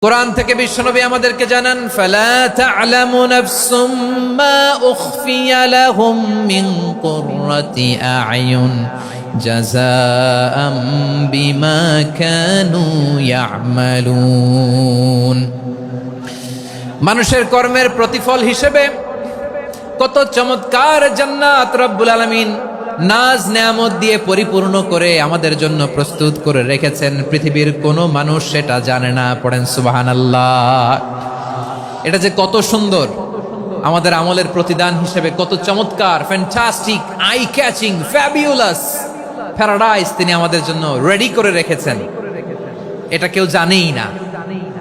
কোরআন থেকে বিশ্বনবী আমাদেরকে জানান, ফালা তা'লামু নাফসুম মা উখফিয়া লাহুম মিন কুররাতি আ'য়ুন জাযাআম বিমা কানু ইয়া'মালুন। মানুষের কর্মের প্রতিফল হিসেবে কত চমৎকার জান্নাত রব্বুল আলামিন নাজ নেয়ামত দিয়ে পরিপূর্ণ করে আমাদের জন্য প্রস্তুত করে রেখেছেন। পৃথিবীর কোনো মানুষ সেটা জানে না। পড়েন সুবহানাল্লাহ। এটা যে কত সুন্দর, আমাদের আমলের প্রতিদান হিসেবে কত চমৎকার, fantastic, eye catching, fabulous paradise তিনি আমাদের জন্য রেডি করে রেখেছেন। এটা কেউ জানেই না,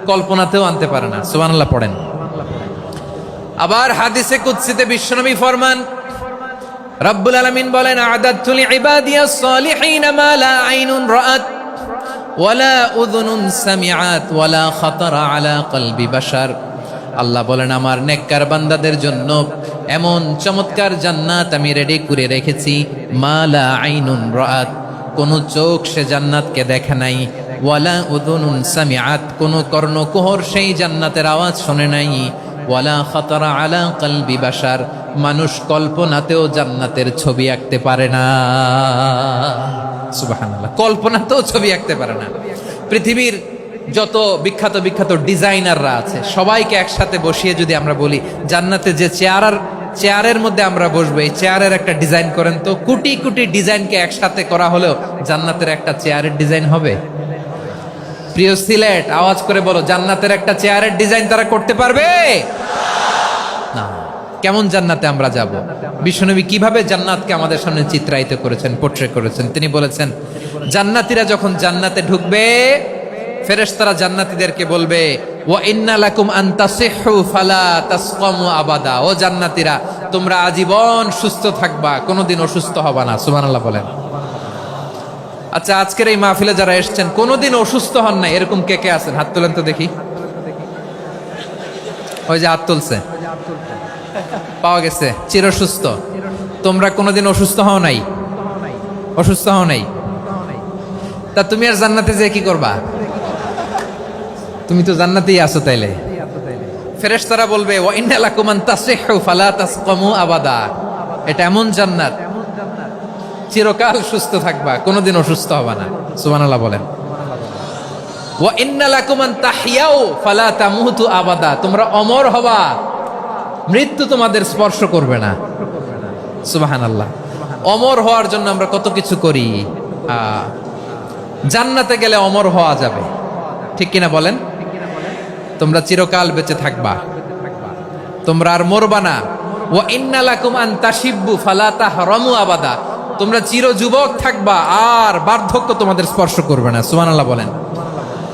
কল্পনাতেও আনতে পারে না। সুবহানাল্লাহ পড়েন। আবার হাদিসে কুদসিতে বিশ্বনবী ফরমান, রব্বুল আলামিন বলেন, আ'দাদতু লিইবাদিয়াস সালিহিন মা লা আইনুন রাআত ওয়ালা উযুনুন সামিআত ওয়ালা খাতারা আলা কলবি বাশার। আল্লাহ বলেন, আমার নেককার বান্দাদের জন্য এমন চমৎকার জান্নাত আমি রেডি করে রেখেছি, মা লা আইনুন রাআত, কোন চোখ সে জান্নাতকে দেখে নাই, ওয়ালা উযুনুন সামিআত, কোন কর্ণকুহর সেই জান্নাতের আওয়াজ শুনে নাই, ওয়ালা খাতারা আলা কলবি বাশার, মানুষ কল্পনাতেও জান্নাতের ছবি আঁকতে পারে না। সুবহানাল্লাহ, কল্পনাতেও ছবি আঁকতে পারে না। পৃথিবীর যত বিখ্যাত বিখ্যাত ডিজাইনাররা আছে সবাইকে একসাথে বসিয়ে যদি আমরা বলি, জান্নাতে যে চেয়ারের মধ্যে আমরা বসবো, এই চেয়ারের একটা ডিজাইন করেন তো, কোটি কোটি ডিজাইনকে একসাথে করা হলেও জান্নাতের একটা চেয়ারের ডিজাইন হবে? প্রিয় সিলেট, আওয়াজ করে বলো, জান্নাতের একটা চেয়ারের ডিজাইন তারা করতে পারবে না। কেমন জান্নাতে আমরা যাব? বিশ্বনবী কিভাবে জান্নাতকে আমাদের সামনে চিত্রায়িত করেছেন, পোট্রে করেছেন। তিনি বলেছেন, জান্নাতীরা যখন জান্নাতে ঢুকবে, ফেরেশতারা জান্নাতীদেরকে বলবে, ওয়া ইন্না লাকুম আন তাসিহু ফালা তাসকামু আবাদা। ও জান্নাতীরা, তোমরা আজীবন সুস্থ থাকবা, কোনোদিন অসুস্থ হবা না। সুবহানাল্লাহ বলেন। আচ্ছা, আজকের এই মাহফিলে যারা এসেছেন কোনোদিন অসুস্থ হন নাই, এরকম কে কে আছেন? হাত তোলেন তো দেখি। ওই যে হাত তুলছে, পাওয়া গেছে, চির সুস্থ। তোমরা কোনোদিন অসুস্থ হও নাই? অসুস্থ হও নাই? তা তুমি আর জান্নাতে যে কি করবা? তুমি তো জান্নাতেই আছো তাইলে। ফেরেশতারা বলবে, ওয়া ইন্না লাকুম আন তাসিহু ফালা তাসকামু আবাদা। এটা এমন জান্নাত, চিরকাল সুস্থ থাকবা, কোনোদিন অসুস্থ হবা না। সুবহানাল্লাহ বলেন। ওয়া ইন্না লাকুম আন তাহইয়াউ ফালা তামুতু আবাদা। তোমরা অমর হবা, মৃত্যু তোমাদের স্পর্শ করবে না। সুবহানাল্লাহ। অমর হওয়ার জন্য আমরা কত কিছু করি। জান্নাতে গেলে অমর হওয়া যাবে, ঠিক কিনা বলেন? তোমরা চিরকাল বেঁচে থাকবা, তোমরা আর মরবা না। ওয়া ইন্না লাকুম আন তাশিব্বু ফালা তাহরামু আবাদা। তোমরা চির যুবক থাকবা, আর বার্ধক্য তোমাদের স্পর্শ করবে না। সুবহানাল্লাহ বলেন।